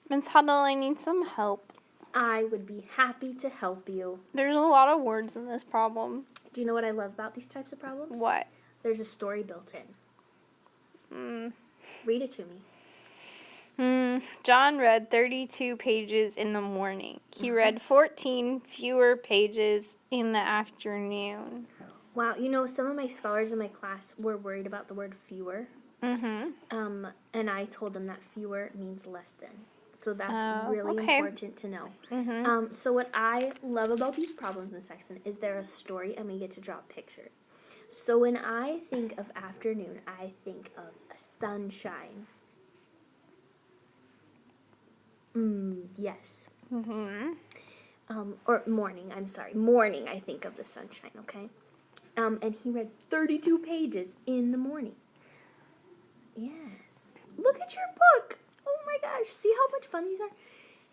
Miss Huddle, I need some help. I would be happy to help you. There's a lot of words in this problem. Do you know what I love about these types of problems? What? There's a story built in. Read it to me. John read 32 pages in the morning. He read 14 fewer pages in the afternoon. Wow, you know, some of my scholars in my class were worried about the word fewer. And I told them that fewer means less than. So that's really important to know. So what I love about these problems, Miss Sexton, is they're a story and we get to draw a picture. So when I think of afternoon, I think of sunshine. Yes. Or morning, I'm sorry. Morning, I think of the sunshine, okay? And he read 32 pages in the morning. Yes. Look at your book. Oh my gosh. See how much fun these are?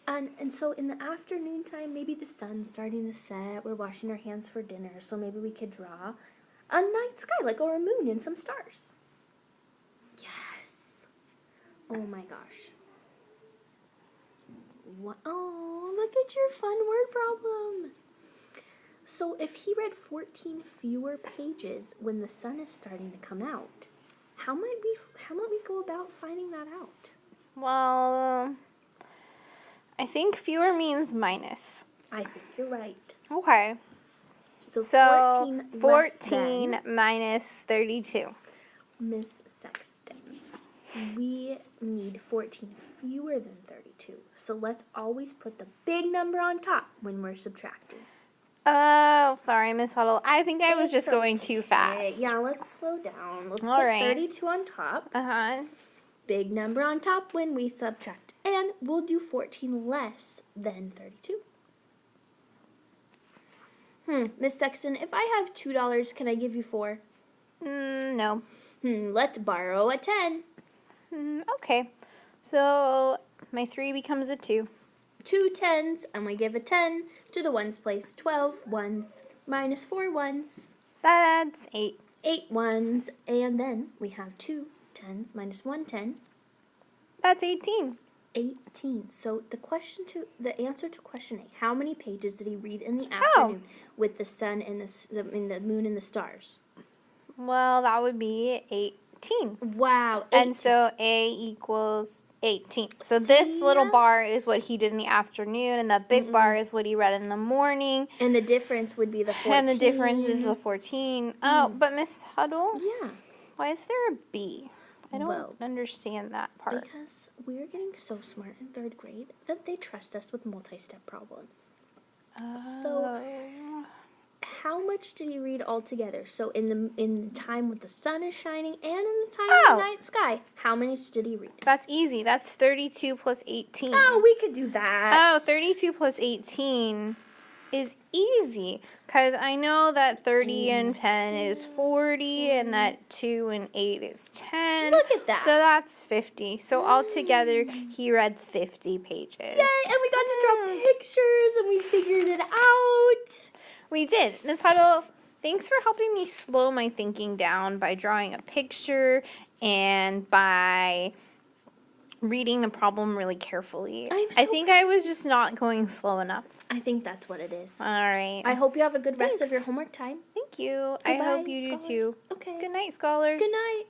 And so in the afternoon time, maybe the sun's starting to set. We're washing our hands for dinner. So maybe we could draw a night sky, like or a moon and some stars. Yes. Oh my gosh. What? Oh, look at your fun word problem. So if he read 14 fewer pages when the sun is starting to come out, how might we go about finding that out? Well, I think fewer means minus. I think you're right. Okay. So 14 minus 32. Miss Sexton, we need 14 fewer than 32. So let's always put the big number on top when we're subtracting. Oh, sorry, Miss Huddle. I think I was just going too fast. Yeah, let's slow down. Let's All put right. 32 on top. Big number on top when we subtract. And we'll do 14 less than 32. Miss Sexton, if I have $2, can I give you 4? No. Let's borrow a 10. Okay. So my 3 becomes a 2. 2 10s, and we give a 10 to the ones place. 12 ones minus 4 ones. That's 8. 8 ones, and then we have 2 10s minus 1 10. That's 18. 18. So the answer to question A, how many pages did he read in the afternoon with the sun and the moon and the stars? Well, that would be 18. Wow. 18. And so A equals 18. So this little bar is what he did in the afternoon, and the big bar is what he read in the morning. And the difference would be the 14. And the difference is the 14. Oh, but Miss Huddle? Yeah. Why is there a B? I don't understand that part. Because we're getting so smart in 3rd grade that they trust us with multi-step problems. So how much did he read altogether? So in the time when the sun is shining and in the time of the night sky, how many did he read? That's easy. That's 32 plus 18. Oh, we could do that. Oh, 32 plus 18 is easy because I know that 30 and 10 is 40 and that 2 and 8 is 10. Look at that. So that's 50. So altogether, he read 50 pages. Yay, and we got to draw pictures and we figured it out. We did. Ms. Huddle, thanks for helping me slow my thinking down by drawing a picture and by reading the problem really carefully. I think I was just not going slow enough. I think that's what it is. All right. I hope you have a good rest of your homework time. Thank you. Goodbye, I hope you do too. Okay. Good night, scholars. Good night.